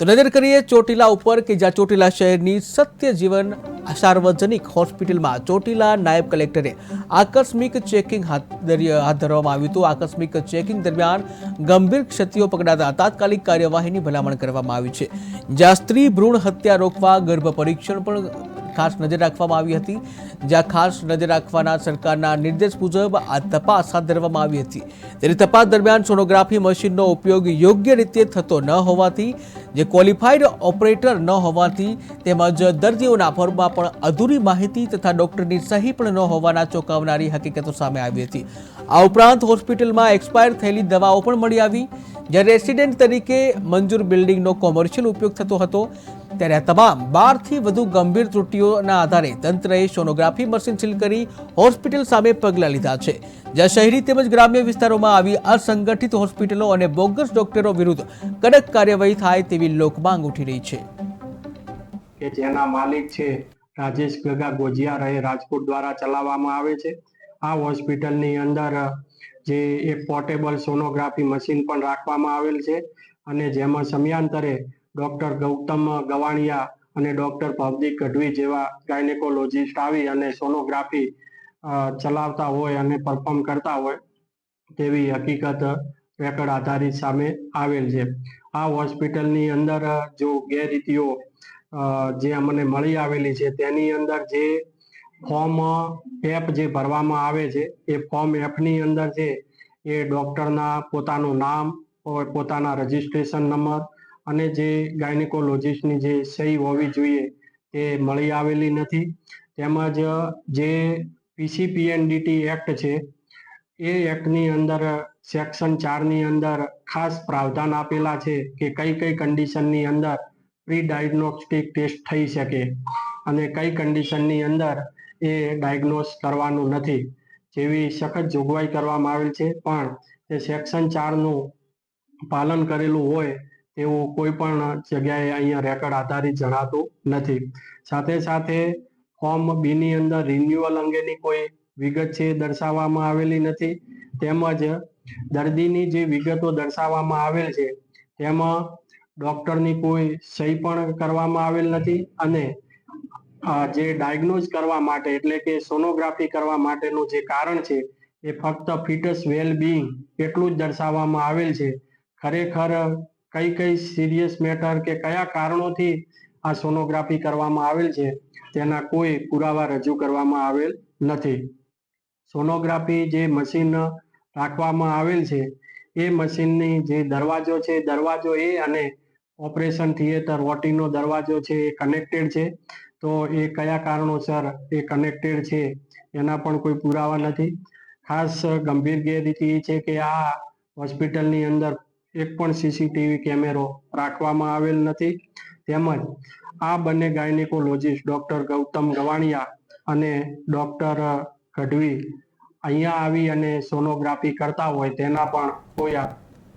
તો નજર કરીએ ચોટીલા ઉપર કે જ્યાં ચોટીલા શહેરની સત્ય જીવન સાર્વજનિક હોસ્પિટલમાં ચોટીલા નાયબ કલેક્ટરે આકસ્મિક ચેકિંગ હાથ ધરવામાં આવ્યું હતું। આકસ્મિક ચેકિંગ દરમિયાન ગંભીર ક્ષતિઓ પકડાતા તાત્કાલિક કાર્યવાહીની ભલામણ કરવામાં આવી છે। જ્યાં સ્ત્રી ભ્રૂણ હત્યા રોકવા ગર્ભ પરીક્ષણ પણ ખાસ નજર રાખવામાં આવી હતી। જ્યાં ખાસ નજર રાખવાના સરકારના નિર્દેશ મુજબ આ તપાસ હાથ ધરવામાં આવી હતી। તેની તપાસ દરમિયાન સોનોગ્રાફી મશીનનો ઉપયોગ યોગ્ય રીતે થતો ન હોવાથી, જે ક્વોલિફાઈડ ઓપરેટર ન હોવાથી તેમજ દર્દીઓના ફોર્મમાં પણ અધૂરી માહિતી તથા ડોક્ટરની સહી પણ ન હોવાના ચોંકાવનારી હકીકતો સામે આવી હતી। આ ઉપરાંત હોસ્પિટલમાં એક્સપાયર થયેલી દવાઓ પણ મળી આવી। જ્યારે રેસિડેન્ટ તરીકે મંજૂર બિલ્ડિંગનો કોમર્શિયલ ઉપયોગ થતો હતો, ત્યારે આ તમામ 12 થી વધુ ગંભીર ત્રુટીઓના આધારે તંત્રએ સોનોગ્રાફી મશીન સીલ કરી હોસ્પિટલ સામે પગલાં લીધા છે। જ્યાં શહેરી તેમજ ગ્રામ્ય વિસ્તારોમાં આવી અસંગઠિત હોસ્પિટલો અને બોગસ ડોક્ટરો વિરુદ્ધ કડક કાર્યવાહી થાય તેવી લોકમાંગ ઉઠી રહી છે। કે જેના માલિક છે રાજેશ ગગા ગોજિયા રહે રાજકોટ દ્વારા ચલાવવામાં આવે છે। આ હોસ્પિટલની અંદર જે એક પોર્ટેબલ સોનોગ્રાફી મશીન પણ રાખવામાં આવેલ છે અને જેમાં સમયાંતરે ડોક્ટર ગૌતમ ગવાણિયા અને ડોક્ટર ભવદીપ ગઢવી જેવા ગાયનેકોલોજીસ્ટ આવી અને સોનોગ્રાફી ચલાવતા હોય અને પરફોર્મ કરતા હોય તેવી હકીકત રેકર્ડ આધારિત સામે આવેલ છે। આ હોસ્પિટલની અંદર જો ગેરરીતિઓ જે અમને મળી આવેલી છે તેની અંદર જે ફોર્મ એફ જે ભરવામાં આવે છે એ ફોર્મ એફની અંદર છે એ ડૉક્ટરના પોતાનું નામ, પોતાના રજિસ્ટ્રેશન નંબર અને જે ગાયનેકોલોજીસ્ટની જે સહી હોવી જોઈએ તે મળી આવેલી નથી। તેમજ જે પીસીપીએનડીટી એક્ટ છે એ એક્ટની અંદર સેક્શન 4ની અંદર ખાસ પ્રાવધાન આપેલા છે કે કઈ કઈ કન્ડિશનની અંદર પ્રી ડાયગ્નોસ્ટિક ટેસ્ટ થઈ શકે અને કઈ કન્ડિશનની અંદર એ ડાયગ્નોસ કરવાનું નથી, જેવી સખત જોગવાઈ કરવામાં આવેલ છે। પણ તે સેક્શન 4નું પાલન કરેલું હોય તેવું કોઈ પણ જગ્યાએ અહીંયા રેકર્ડ આધારિત જણાતું નથી। સાથે સાથે ફોર્મ બીની અંદર રિન્યુઅલ અંગેની કોઈ વિગત છે દર્શાવવામાં આવેલી નથી। તેમજ દર્દીની જે વિગતો દર્શાવવામાં આવેલ છે તેમાં ડૉક્ટરની કોઈ સહી પણ કરવામાં આવેલ નથી અને જે ડાયગ્નોઝ કરવા માટે એટલે કે સોનોગ્રાફી કરવા માટેનું જે કારણ છે એ ફક્ત ફિટસ વેલ બીઇંગ એટલું જ દર્શાવવામાં આવેલ છે। ખરેખર કઈ કઈ સિરિયસ મેટર કે કયા કારણોથી આ સોનોગ્રાફી કરવામાં આવેલ છે તેના કોઈ પુરાવા રજૂ કરવામાં આવેલ નથી। સોનોગ્રાફી જે મશીન રાખવામાં આવેલ છે એ મશીનની જે દરવાજો છે, દરવાજો એ અને ઓપરેશન થિયેટર ઓટીનો દરવાજો છે એ કનેક્ટેડ છે। તો એ કયા કારણોસર એ કનેક્ટેડ છે એના પણ કોઈ પુરાવા નથી। ખાસ ગંભીર ગેરરીતિ એ છે કે આ હોસ્પિટલની અંદર એક પણ સીસીટીવી કેમેરો રાખવામાં આવેલ નથી। તેમજ આ બંને ગાયનેકોલોજીસ્ટ ડૉક્ટર ગૌતમ ગવાણિયા અને ડૉક્ટર ગઢવી અહીંયા આવી અને સોનોગ્રાફી કરતા હોય તેના પણ કોઈ